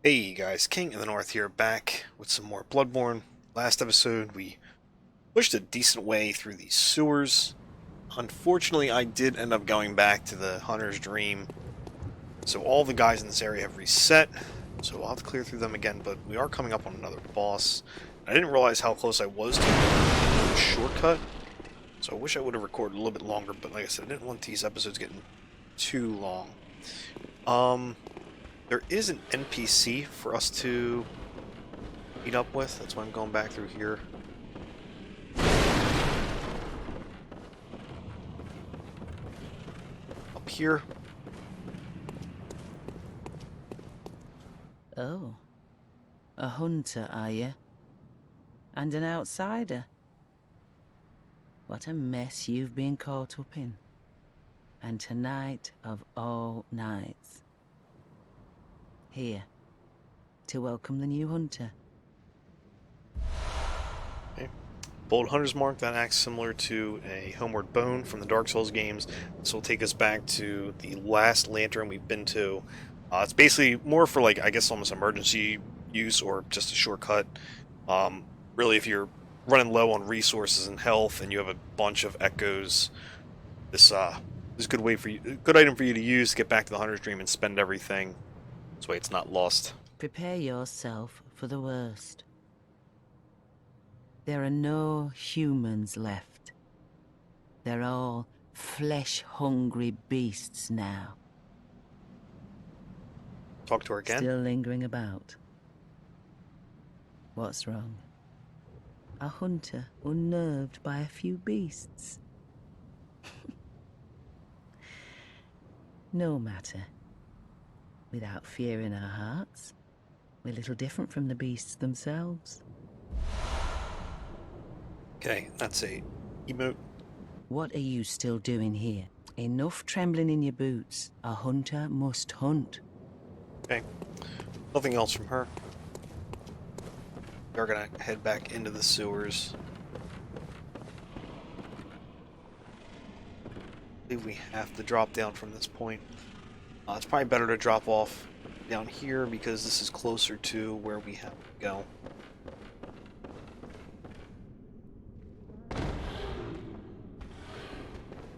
Hey guys, King in the North here, back with some more Bloodborne. Last episode, we pushed a decent way through these sewers. Unfortunately, I did end up going back to the Hunter's Dream, so all the guys in this area have reset, so I'll have to clear through them again, but we are coming up on another boss. I didn't realize how close I was to a shortcut, so I wish I would have recorded a little bit longer, but like I said, I didn't want these episodes getting too long. There is an NPC for us to meet up with. That's why I'm going back through here. Up here. Oh. A hunter, are you? And an outsider? What a mess you've been caught up in. And tonight of all nights. Here, to welcome the new hunter. Okay. Bold Hunter's Mark, that acts similar to a Homeward Bone from the Dark Souls games. This will take us back to the last lantern we've been to. It's basically more for, like, I guess almost emergency use or just a shortcut. Really, if you're running low on resources and health and you have a bunch of echoes, this is a good item for you to use to get back to the Hunter's Dream and spend everything. This way it's not lost. Prepare yourself for the worst. There are no humans left. They're all flesh-hungry beasts now. Talk to her again. Still lingering about. What's wrong? A hunter unnerved by a few beasts. No matter. Without fear in our hearts, we're little different from the beasts themselves. Okay, that's a emote. What are you still doing here? Enough trembling in your boots. A hunter must hunt. Okay, nothing else from her. We're gonna head back into the sewers. I believe we have to drop down from this point. It's probably better to drop off down here because this is closer to where we have to go.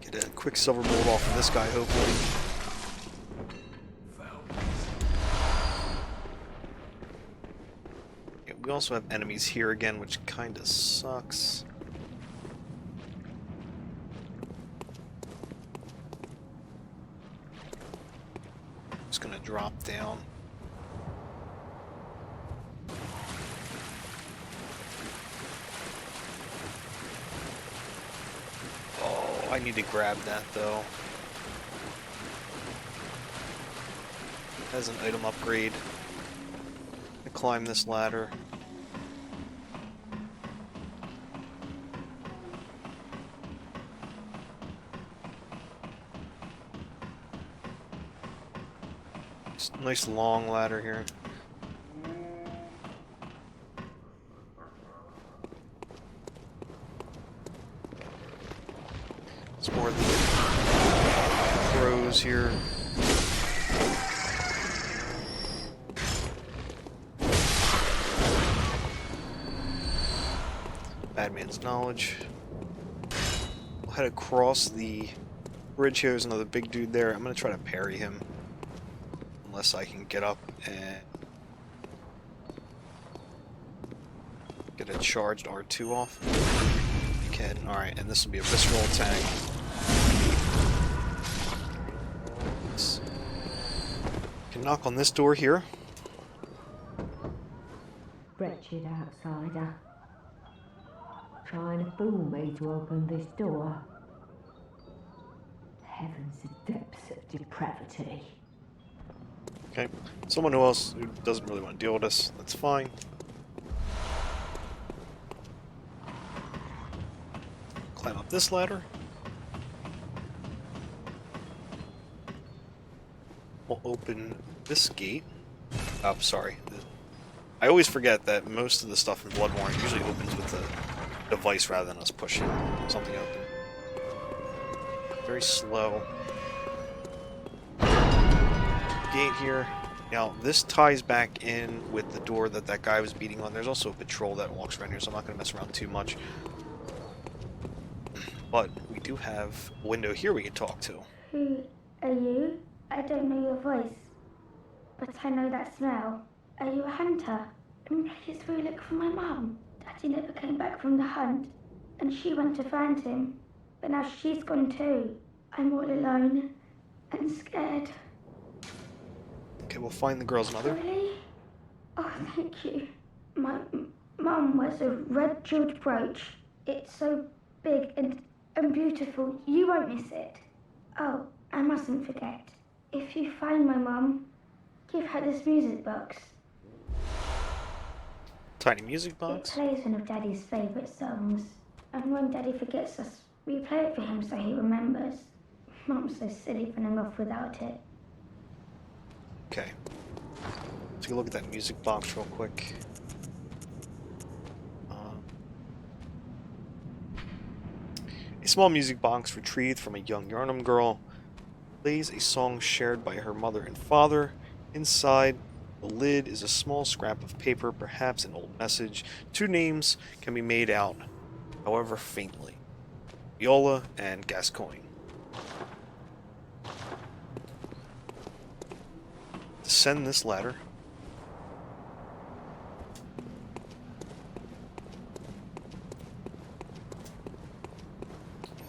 Get a quick silver bolt off of this guy, hopefully. Yeah, we also have enemies here again, which kind of sucks. Gonna drop down. Oh, I need to grab that though. As an item upgrade. To climb this ladder. Nice long ladder here. It's more of the crows here. Bad man's knowledge. We'll head across the bridge here. There's another big dude there. I'm gonna try to parry him. Unless I can get up and get a charged R2 off. You can. Alright, and this will be a visceral attack. Can knock on this door here. Wretched outsider. Trying to fool me to open this door. Heavens, the depths of depravity. Okay, someone who doesn't really want to deal with us, that's fine. Climb up this ladder. We'll open this gate. Oh, sorry. I always forget that most of the stuff in Bloodborne usually opens with the device rather than us pushing something open. Very slow. Gate here. Now, this ties back in with the door that guy was beating on. There's also a patrol that walks around here, so I'm not going to mess around too much. But we do have a window here we can talk to. Who are you? I don't know your voice, but I know that smell. Are you a hunter? Please go look for my mum. Daddy never came back from the hunt, and she went to find him, but now she's gone too. I'm all alone and scared. Okay, we'll find the girl's mother. Really? Oh, thank you. My mum wears a red jeweled brooch. It's so big and beautiful. You won't miss it. Oh, I mustn't forget. If you find my mum, give her this music box. Tiny music It box. plays one of Daddy's favourite songs. And when Daddy forgets us, we play it for him so he remembers. Mum's so silly running off without it. Okay. Take a look at that music box real quick. A small music box retrieved from a young Yharnam girl plays a song shared by her mother and father. Inside the lid is a small scrap of paper, perhaps an old message. Two names can be made out, however faintly. Viola and Gascoigne. Descend this ladder.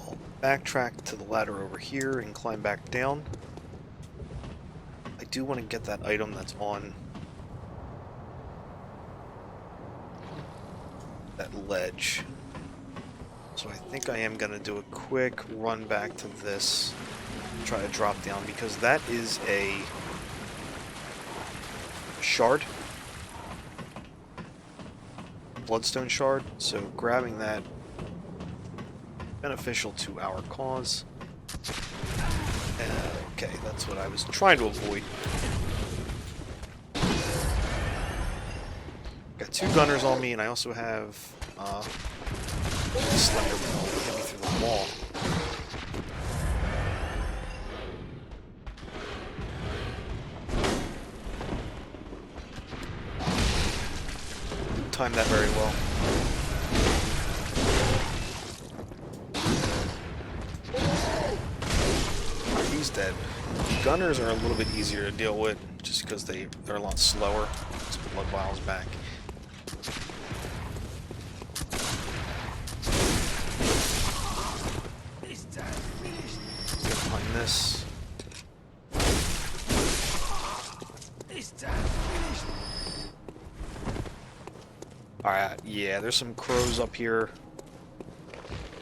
I'll backtrack to the ladder over here and climb back down. I do want to get that item that's on that ledge. So I think I am going to do a quick run back to this, try to drop down, because that is a shard. Bloodstone shard, so grabbing that beneficial to our cause. Okay, that's what I was trying to avoid. Got two gunners on me, and I also have slender bell to hit me through the wall. Didn't time that very well. He's dead. Gunners are a little bit easier to deal with, just because they're a lot slower. Let's put blood vials back. Get behind this. Alright, yeah, there's some crows up here.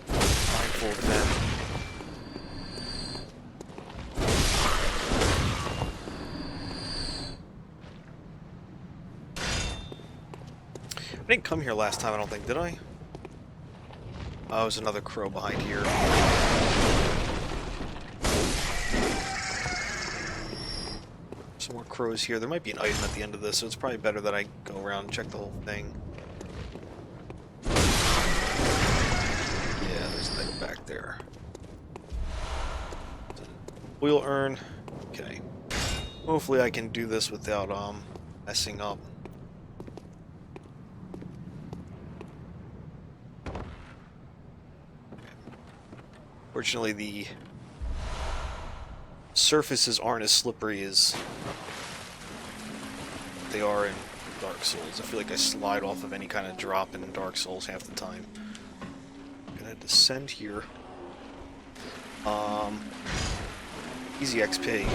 Mindful of them. I didn't come here last time, I don't think, did I? Oh, there's another crow behind here. Some more crows here. There might be an item at the end of this, so it's probably better that I go around and check the whole thing. Yeah, there's an item back there. Oil urn. Okay. Hopefully I can do this without messing up. Fortunately, the surfaces aren't as slippery as they are in Dark Souls. I feel like I slide off of any kind of drop in Dark Souls half the time. I'm gonna descend here. Easy XP.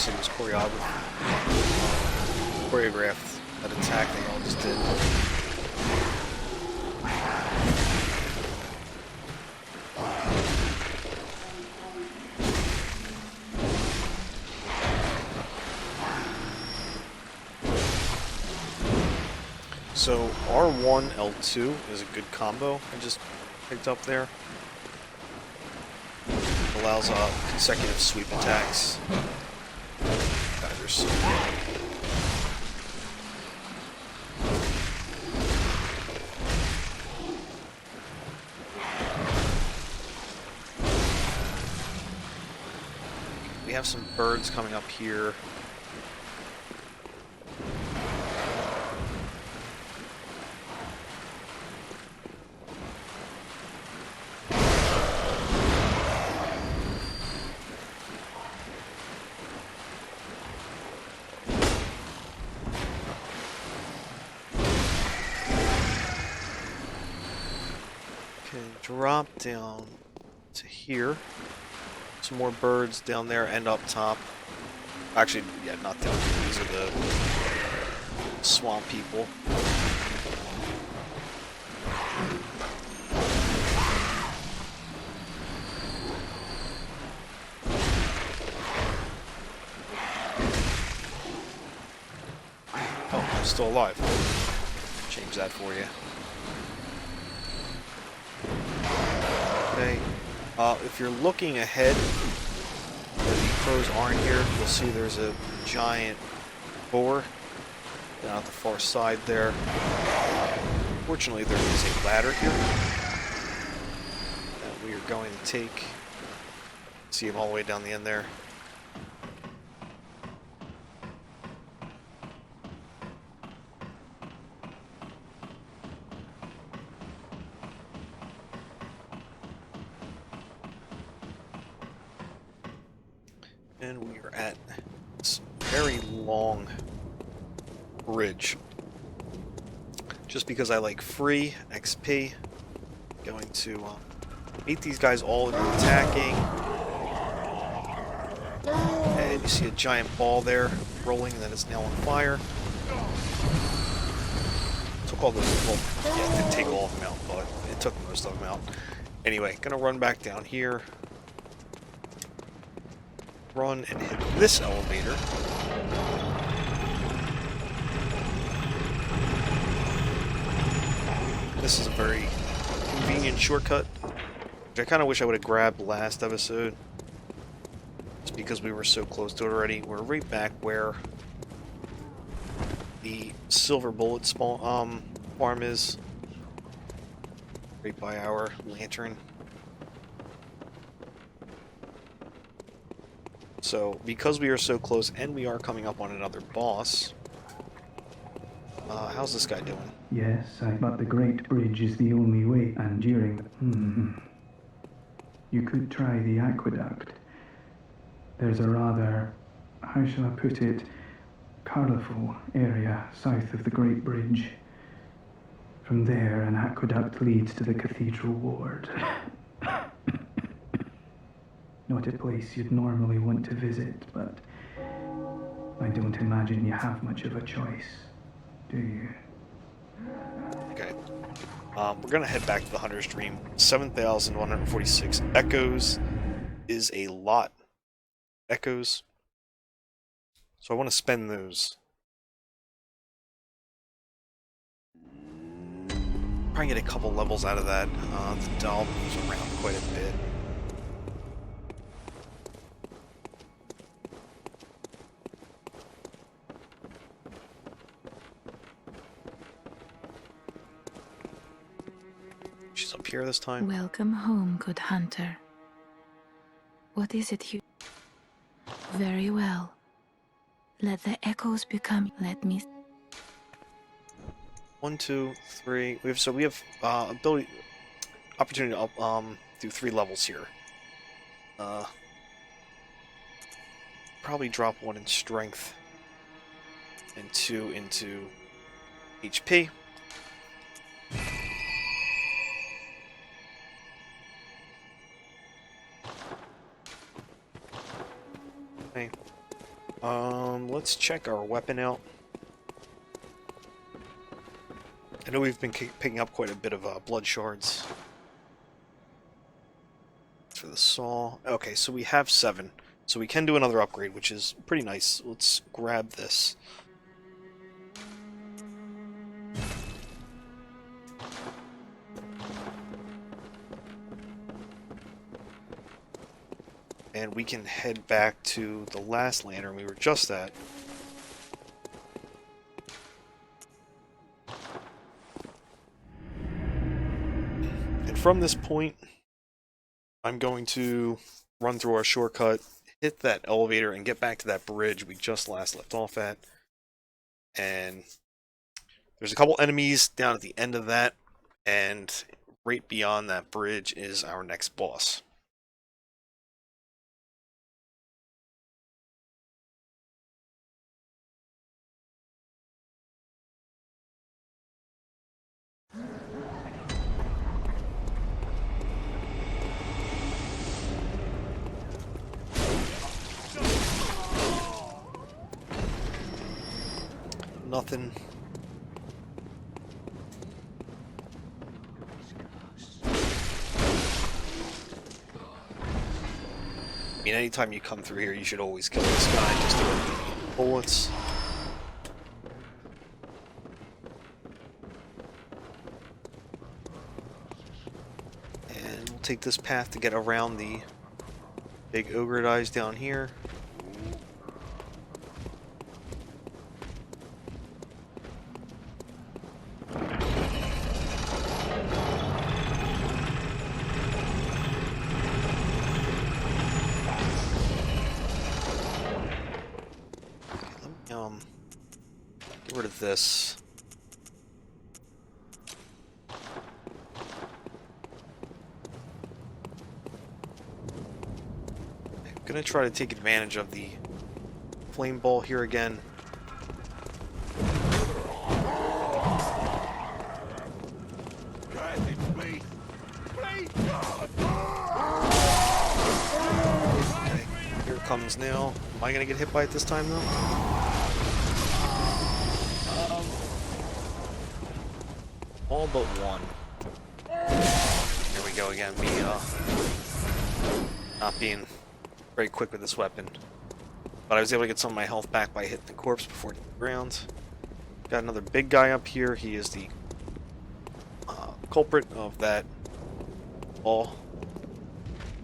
It was choreographed that attack they all just did. So R1, L2 is a good combo I just picked up there. Allows consecutive sweep attacks. Guys are so good. We have some birds coming up here. Drop down to here. Some more birds down there and up top. Actually, yeah, not down here. These are the swamp people. Oh, I'm still alive. Change that for you. Okay. If you're looking ahead, where the crows aren't here, you'll see there's a giant boar down at the far side there. Fortunately, there is a ladder here that we are going to take. See him all the way down the end there. And we are at this very long bridge. Just because I like free XP, going to meet these guys all in attacking. And you see a giant ball there rolling that is now on fire. Took all those, well, yeah, it didn't take all of them out, but it took most of them out. Anyway, gonna run back down here. Run and hit this elevator. This is a very convenient shortcut, which I kind of wish I would have grabbed last episode. Just because we were so close to it already. We're right back where the silver bullet spawn farm is. Right by our lantern. So, because we are so close, and we are coming up on another boss, how's this guy doing? Yes, but the Great Bridge is the only way, and during you could try the aqueduct. There's a rather, how shall I put it, colourful area south of the Great Bridge. From there, an aqueduct leads to the Cathedral Ward. Not a place you'd normally want to visit, but I don't imagine you have much of a choice, do you? Okay. We're gonna head back to the Hunter's Dream. 7,146 echoes is a lot. Echoes. So I want to spend those. Probably get a couple levels out of that. The doll moves around quite a bit. She's up here this time. Welcome home, good hunter. What is it you... Very well. Let the echoes become... Let me... 1, 2, 3. We have opportunity to do 3 levels here. Probably drop 1 in strength and 2 into HP. Okay. Let's check our weapon out. I know we've been picking up quite a bit of blood shards. For the saw. Okay, so we have 7. So we can do another upgrade, which is pretty nice. Let's grab this. and we can head back to the last lantern we were just at. And from this point, I'm going to run through our shortcut, hit that elevator, and get back to that bridge we just last left off at. And there's a couple enemies down at the end of that, and right beyond that bridge is our next boss. Nothing. I mean, anytime you come through here, you should always kill this guy just to get the bullets. And we'll take this path to get around the big ogre eyes down here. Get rid of this. I'm gonna try to take advantage of the flame ball here again. Okay, here it comes now. Am I gonna get hit by it this time though? All but one. Here we go again, me not being very quick with this weapon. But I was able to get some of my health back by hitting the corpse before hitting the ground. Got another big guy up here. He is the culprit of that ball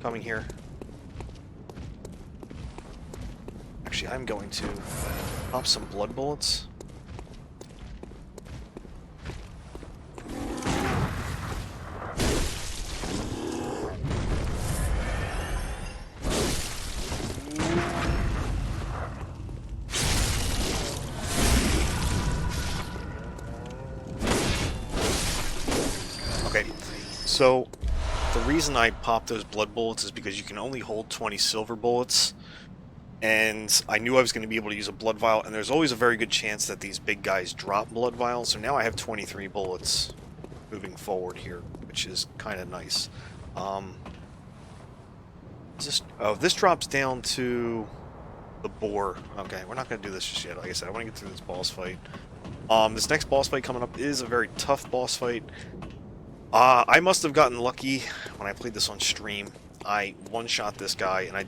coming here. Actually, I'm going to pop some blood bullets. So, the reason I popped those blood bullets is because you can only hold 20 silver bullets, and I knew I was going to be able to use a blood vial, and there's always a very good chance that these big guys drop blood vials, so now I have 23 bullets moving forward here, which is kind of nice. This drops down to the boar. Okay, we're not going to do this just yet. Like I said, I want to get through this boss fight. This next boss fight coming up is a very tough boss fight. I must have gotten lucky when I played this on stream. I one-shot this guy, and I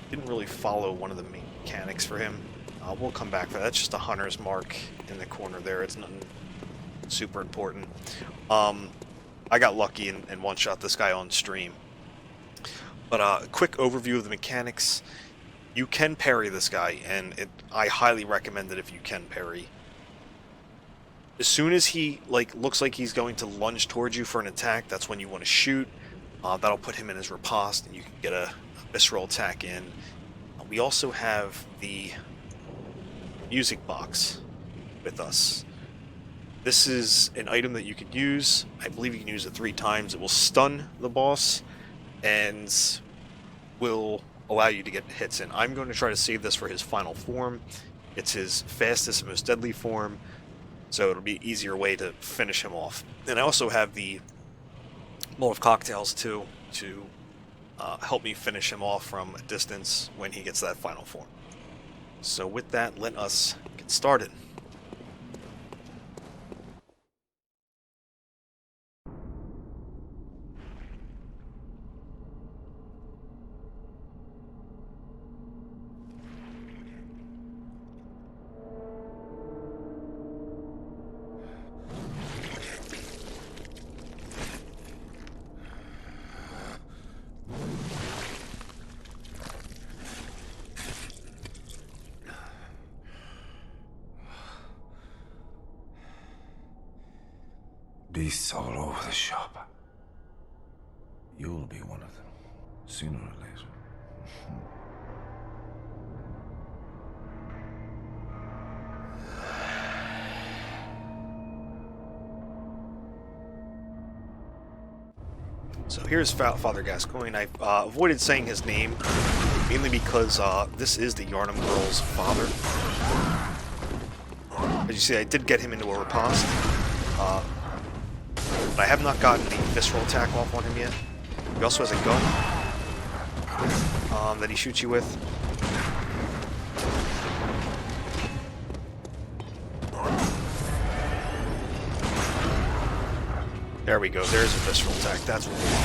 didn't really follow one of the main mechanics for him. We'll come back to that. That's just a hunter's mark in the corner there. It's nothing super important. I got lucky and one-shot this guy on stream. But a quick overview of the mechanics. You can parry this guy, and I highly recommend it if you can parry. As soon as he looks like he's going to lunge towards you for an attack, that's when you want to shoot. That'll put him in his riposte, and you can get a visceral attack in. We also have the music box with us. This is an item that you can use. I believe you can use it 3 times. It will stun the boss and will allow you to get hits in. I'm going to try to save this for his final form. It's his fastest and most deadly form. So it'll be an easier way to finish him off. And I also have the Molotov cocktails too to help me finish him off from a distance when he gets that final form. So with that, let us get started. Beasts all over the shop. You'll be one of them, sooner or later. So here's Father Gascoigne. I avoided saying his name, mainly because this is the Yharnam girl's father. As you see, I did get him into a riposte, but I have not gotten the visceral attack off on him yet. He also has a gun that he shoots you with. There we go, there's a visceral attack, that's what we're looking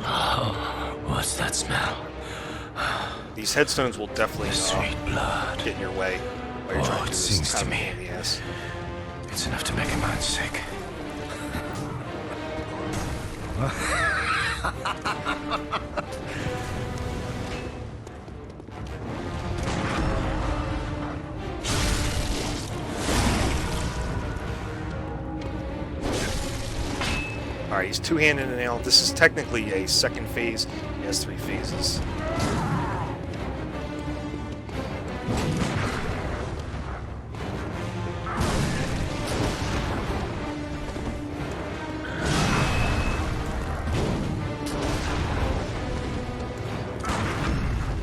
Oh, what's that smell? for. These headstones will definitely Sweet blood. get in your way while you're trying to do It this. seems It's kind to of a me. pain in the ass. It's enough to make a man sick. Alright, he's two-handed and nail. This is technically a second phase. He has 3 phases.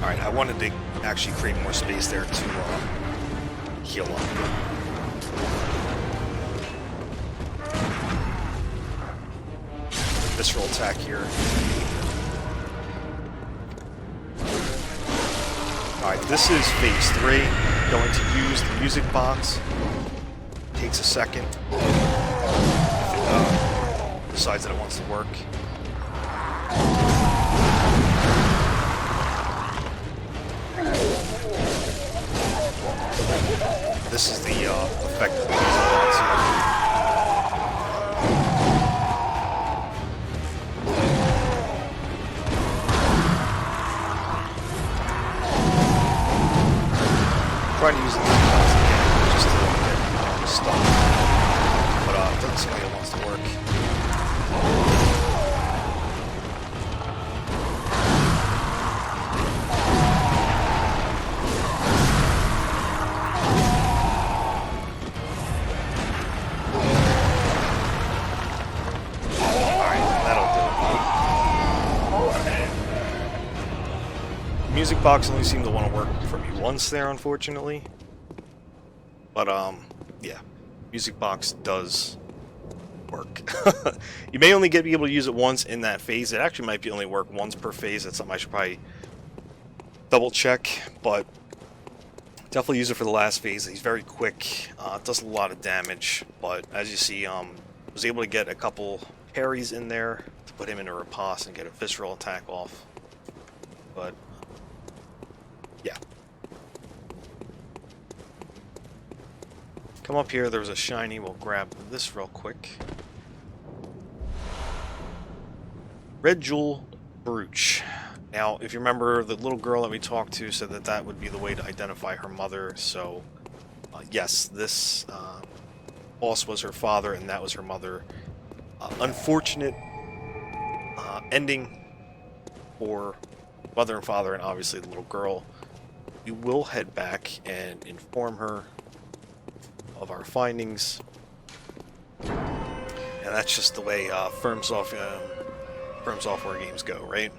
Alright, I wanted to actually create more space there to heal up. Visceral attack here. Alright, this is phase 3. Going to use the music box. Takes a second. If it decides that it wants to work. This is the effect of the music box here. Trying to use the music box again just to get stuck. But it doesn't seem like it wants to work. Music box only seemed to want to work for me once there, unfortunately. But, yeah. Music box does work. You may only be able to use it once in that phase. It actually might be only work once per phase. That's something I should probably double check. But definitely use it for the last phase. He's very quick. Does a lot of damage. But as you see, was able to get a couple parries in there to put him in a riposte and get a visceral attack off. But yeah. Come up here, there was a shiny, we'll grab this real quick. Red Jewel Brooch. Now, if you remember, the little girl that we talked to said that that would be the way to identify her mother, so yes, this boss was her father and that was her mother. Unfortunate ending for mother and father and obviously the little girl. We will head back and inform her of our findings. And that's just the way FromSoftware games go, right?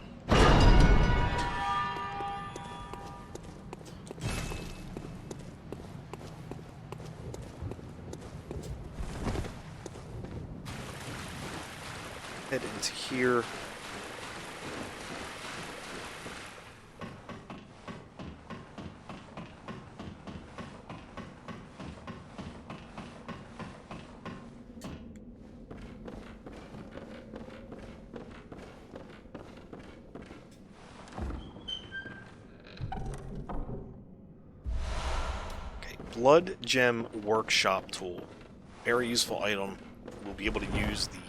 Head into here. Blood Gem Workshop Tool. Very useful item. We'll be able to use the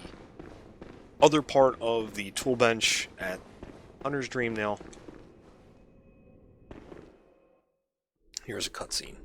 other part of the tool bench at Hunter's Dream now. Here's a cutscene.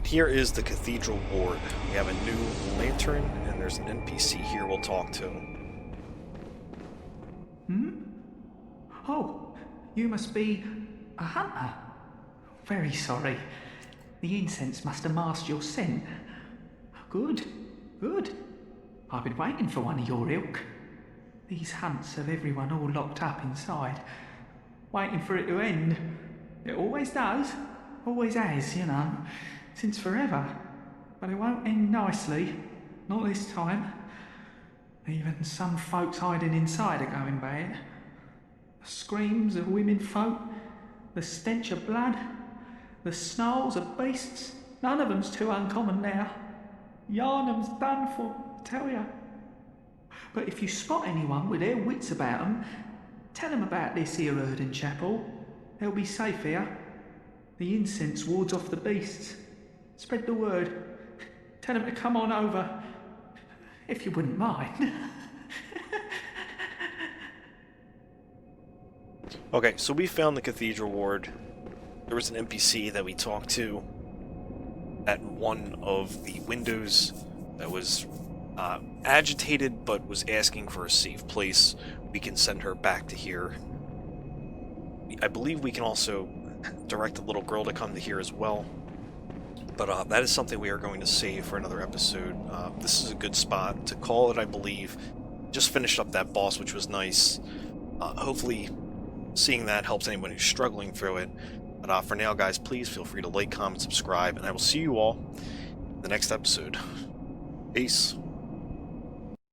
Here is the Cathedral Ward. We have a new lantern, and there's an NPC here we'll talk to. Oh, you must be a hunter. Very sorry. The incense must have masked your scent. Good, good. I've been waiting for one of your ilk. These hunts have everyone all locked up inside, waiting for it to end. It always does, always has, you know, since forever. But it won't end nicely, not this time. Even some folks hiding inside are going bad. The screams of women folk, the stench of blood, the snarls of beasts, none of them's too uncommon now. Yharnam's done for, I tell ya. But if you spot anyone with their wits about them, tell them about this here Erden Chapel. They'll be safe here. The incense wards off the beasts. Spread the word. Tell them to come on over, if you wouldn't mind. Okay, so we found the Cathedral Ward. There was an NPC that we talked to at one of the windows that was agitated but was asking for a safe place. We can send her back to here. I believe we can also direct a little girl to come to here as well. But that is something we are going to save for another episode. This is a good spot to call it, I believe. Just finished up that boss, which was nice. Hopefully seeing that helps anyone who's struggling through it. But for now, guys, please feel free to like, comment, subscribe, and I will see you all in the next episode. Peace.